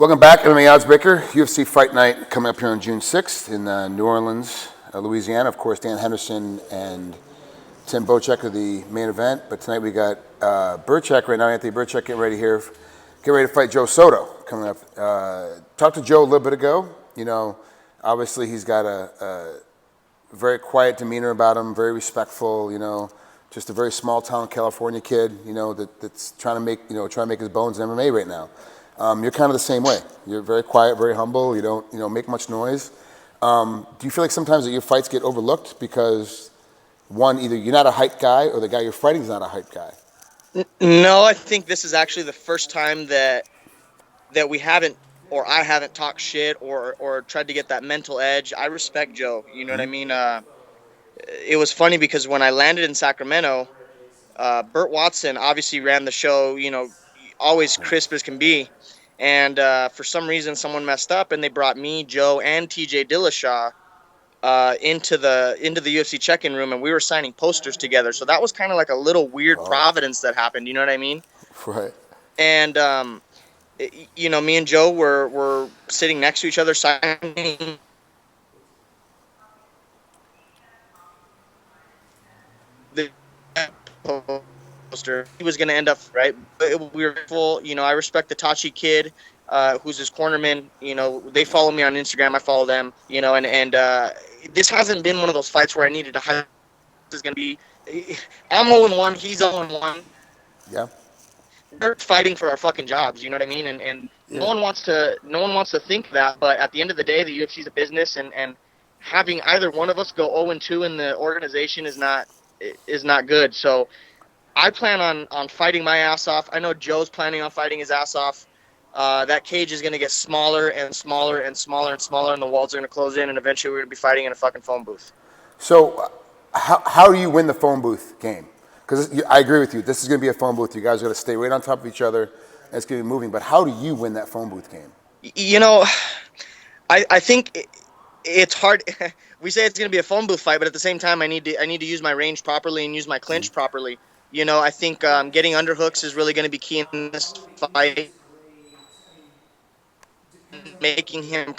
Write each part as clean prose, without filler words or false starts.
Welcome back, MMAOddsBreaker. UFC Fight Night coming up here on June 6th in New Orleans, Louisiana. Of course, Dan Henderson and Tim Birchak are the main event. But tonight we got Birchak right now, Anthony Birchak, getting ready to fight Joe Soto coming up. Talked to Joe a little bit ago. You know, obviously he's got a very quiet demeanor about him, very respectful. You know, just a very small town California kid. You know, that's trying to make his bones in MMA right now. You're kind of the same way. You're very quiet, very humble. You don't make much noise. Do you feel like sometimes that your fights get overlooked because, one, either you're not a hype guy or the guy you're fighting is not a hype guy? No, I think this is actually the first time that we haven't, or I haven't talked shit or tried to get that mental edge. I respect Joe. You know what I mean? It was funny because when I landed in Sacramento, Burt Watson obviously ran the show, you know, always crisp as can be. And for some reason, someone messed up, and they brought me, Joe, and TJ Dillashaw into the UFC check-in room, and we were signing posters together. So that was kind of like a little weird providence that happened. You know what I mean? Right. And you know, me and Joe were sitting next to each other signing. The poster. He was going to end up right. We were full. You know, I respect the Tachi kid, who's his cornerman. You know, they follow me on Instagram. I follow them. You know, and this hasn't been one of those fights where I needed to hype. This is going to be. I'm 0-1. He's 0-1. Yeah. We're fighting for our fucking jobs. You know what I mean? And no one wants to think that. But at the end of the day, the UFC is a business, and having either one of us go 0-2 in the organization is not good. So I plan on fighting my ass off. I know Joe's planning on fighting his ass off. That cage is going to get smaller and smaller and smaller and smaller, and the walls are going to close in, and eventually we're going to be fighting in a fucking phone booth. So how do you win the phone booth game? Because I agree with you. This is going to be a phone booth. You guys are going to stay right on top of each other, and it's going to be moving. But how do you win that phone booth game? You know, I think it's hard. We say it's going to be a phone booth fight, but at the same time, I need to use my range properly and use my clinch properly. You know, I think getting underhooks is really going to be key in this fight. Making him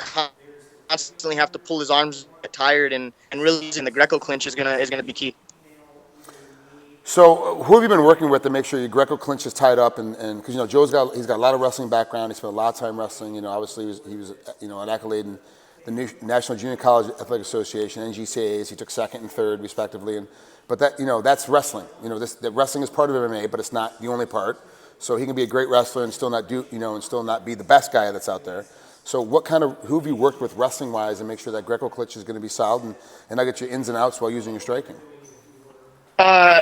constantly have to pull his arms tired and really using the Greco clinch is gonna be key. So who have you been working with to make sure your Greco clinch is tied up? And because, you know, he's got a lot of wrestling background. He spent a lot of time wrestling. You know, obviously he was you know, an accolade in the National Junior College Athletic Association, NGCA's. He took second and third respectively. But that, you know, that's wrestling. You know, that wrestling is part of MMA, but it's not the only part. So he can be a great wrestler and still not be the best guy that's out there. So who have you worked with wrestling wise and make sure that Greco clinch is going to be solid and not get your ins and outs while using your striking? I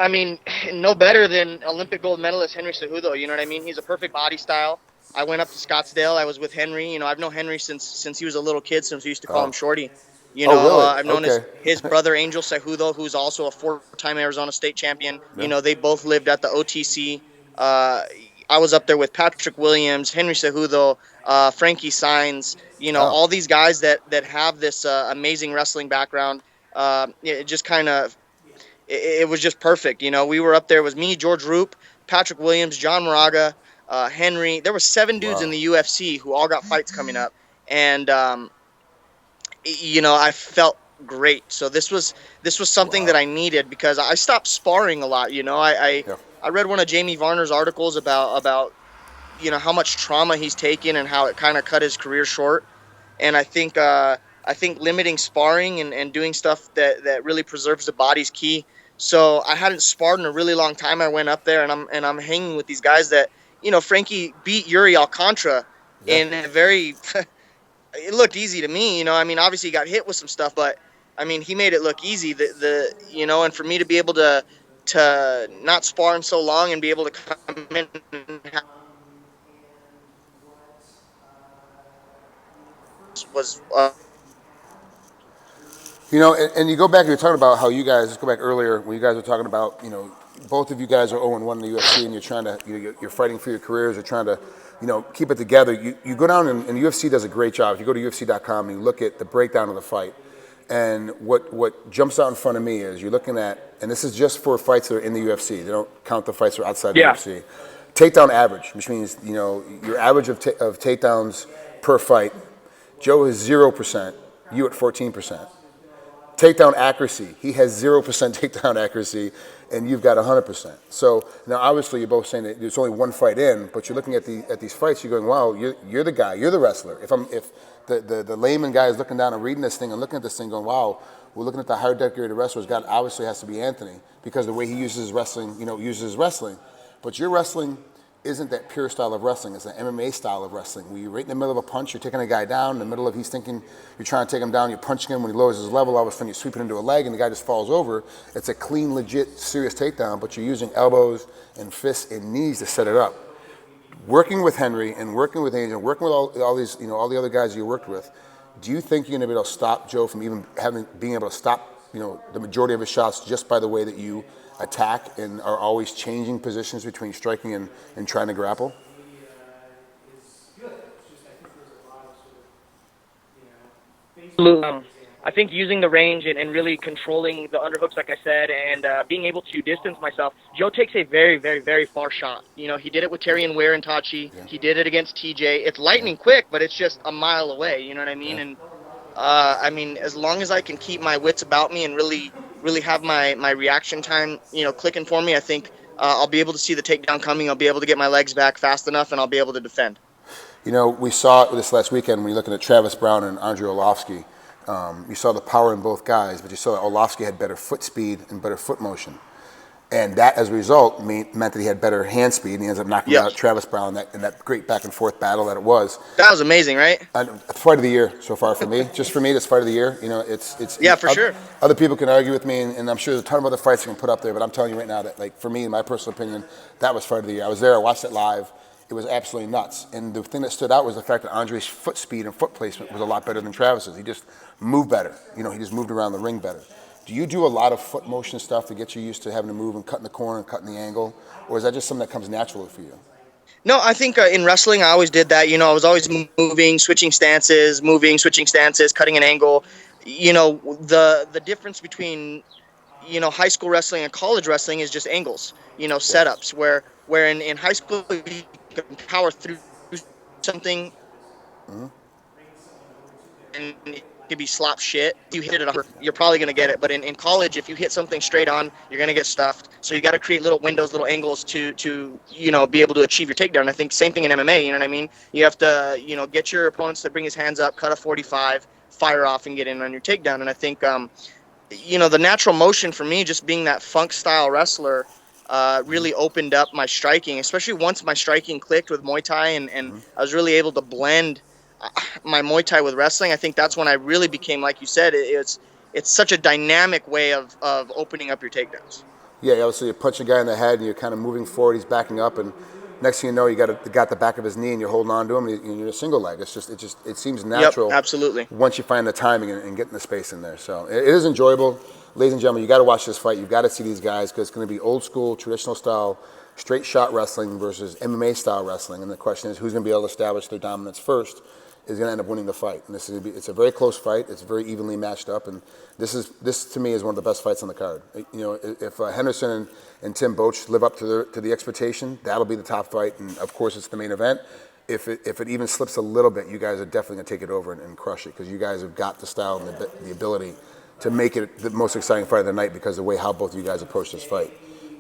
mean, no better than Olympic gold medalist Henry Cejudo. You know what I mean? He's a perfect body style. I went up to Scottsdale. I was with Henry. You know, I've known Henry since he was a little kid, since we used to call him Shorty. You know, really? I've known his brother Angel Cejudo, who's also a 4-time Arizona State champion. Yeah. You know, they both lived at the OTC. I was up there with Patrick Williams, Henry Cejudo, Frankie Saenz. You know, all these guys that have this amazing wrestling background. It just kind of. It was just perfect. You know, we were up there. It was me, George Roop, Patrick Williams, John Moraga, Henry. There were 7 dudes in the UFC who all got fights coming up. And, you know, I felt great. So this was something that I needed because I stopped sparring a lot. You know, I read one of Jamie Varner's articles about, you know, how much trauma he's taken and how it kind of cut his career short. And I think limiting sparring and doing stuff that really preserves the body's key. So I hadn't sparred in a really long time. I went up there and I'm hanging with these guys that, you know, Frankie beat Yuri Alcantara in a very it looked easy to me, you know. I mean, obviously he got hit with some stuff, but I mean, he made it look easy. You know, and for me to be able to not spar in so long and be able to come in and was you know, and you go back and you're talking about how you guys, let's go back earlier when you guys were talking about, you know, both of you guys are 0-1 in the UFC and you're trying to, you're fighting for your careers, you're trying to, you know, keep it together. You go down and UFC does a great job. If you go to UFC.com and you look at the breakdown of the fight, and what jumps out in front of me is you're looking at, and this is just for fights that are in the UFC. They don't count the fights that are outside the UFC. takedown average, which means, you know, your average of takedowns per fight. Joe is 0%, you at 14%. Takedown accuracy, he has 0% takedown accuracy, and you've got 100%. So now, obviously, you're both saying that there's only one fight in, but you're looking at these fights, you're going, wow, you're the guy, you're the wrestler. If the layman guy is looking down and reading this thing and looking at this thing, going, wow, we're looking at the higher decorated wrestlers. God obviously has to be Anthony because the way he uses wrestling, But your wrestling isn't that pure style of wrestling. It's an MMA style of wrestling where you're right in the middle of a punch, you're taking a guy down, in the middle of he's thinking, you're trying to take him down, you're punching him, when he lowers his level, all of a sudden you sweep it into a leg and the guy just falls over. It's a clean, legit, serious takedown, but you're using elbows and fists and knees to set it up. Working with Henry and working with Angel, working with all these, all the other guys you worked with, do you think you're going to be able to stop Joe from even being able to stop, the majority of his shots just by the way that you attack and are always changing positions between striking and trying to grapple? Absolutely. I think using the range and really controlling the underhooks, like I said, and being able to distance myself. Joe takes a very, very, very far shot. He did it with Terry and Ware and Tachi. Yeah. He did it against TJ. It's lightning quick, but it's just a mile away. You know what I mean? Yeah. And as long as I can keep my wits about me and really have my reaction time, clicking for me, I think I'll be able to see the takedown coming. I'll be able to get my legs back fast enough, and I'll be able to defend. We saw it this last weekend when you're looking at Travis Brown and Andrei Arlovski. You saw the power in both guys, but you saw that Arlovski had better foot speed and better foot motion. And that, as a result, meant that he had better hand speed, and he ends up knocking out Travis Brown in that great back-and-forth battle that it was. That was amazing, right? Fight of the year so far for me. Just for me, that's fight of the year. Yeah, for sure. Other people can argue with me, and I'm sure there's a ton of other fights I can put up there, but I'm telling you right now that, for me, in my personal opinion, that was fight of the year. I was there. I watched it live. It was absolutely nuts. And the thing that stood out was the fact that Andre's foot speed and foot placement was a lot better than Travis's. He just moved better. He just moved around the ring better. Do you do a lot of foot motion stuff to get you used to having to move and cutting the corner and cutting the angle? Or is that just something that comes naturally for you? No, I think in wrestling I always did that. I was always moving, switching stances, cutting an angle. The difference between high school wrestling and college wrestling is just angles. Setups where in high school you can power through something. Mm-hmm. And it could be slop shit. If you hit it, you're probably going to get it. But in college, if you hit something straight on, you're going to get stuffed. So you got to create little windows, little angles to be able to achieve your takedown. I think same thing in MMA, you know what I mean? You have to, get your opponents to bring his hands up, cut a 45, fire off, and get in on your takedown. And I think, the natural motion for me, just being that funk-style wrestler, really opened up my striking, especially once my striking clicked with Muay Thai and mm-hmm. I was really able to blend my Muay Thai with wrestling. I think that's when I really became, like you said, it's such a dynamic way of opening up your takedowns. Yeah, obviously you punch a guy in the head and you're kind of moving forward, he's backing up, and next thing you know, you got the back of his knee and you're holding on to him and you're a single leg. It seems natural. Yep, absolutely. Once you find the timing and getting the space in there. So it is enjoyable. Ladies and gentlemen, you got to watch this fight. You've got to see these guys because it's going to be old school, traditional style, straight shot wrestling versus MMA style wrestling. And the question is, who's going to be able to establish their dominance first is going to end up winning the fight. And it's a very close fight. It's very evenly matched up. And this to me is one of the best fights on the card. If Henderson and Tim Boach live up to the expectation, that'll be the top fight. And of course, it's the main event. If it even slips a little bit, you guys are definitely going to take it over and crush it because you guys have got the style and the ability to make it the most exciting fight of the night because of the way how both of you guys approach this fight.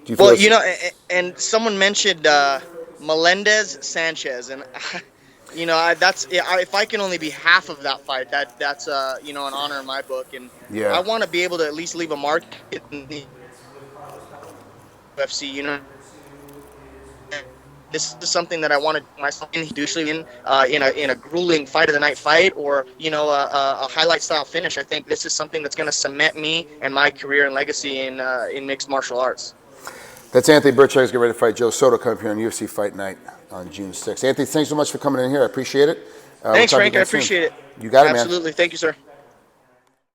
Do you feel and someone mentioned Melendez Sanchez, and if I can only be half of that fight, that's an honor in my book, and I want to be able to at least leave a mark in the UFC. This is something that I want to do myself in a grueling fight of the night fight or a highlight style finish. I think this is something that's going to cement me and my career and legacy in mixed martial arts. That's Anthony Birchak. Getting ready to fight Joe Soto coming up here on UFC Fight Night on June 6th. Anthony, thanks so much for coming in here. I appreciate it. Thanks, Frank. I appreciate it. You got it, man. Absolutely. Thank you, sir.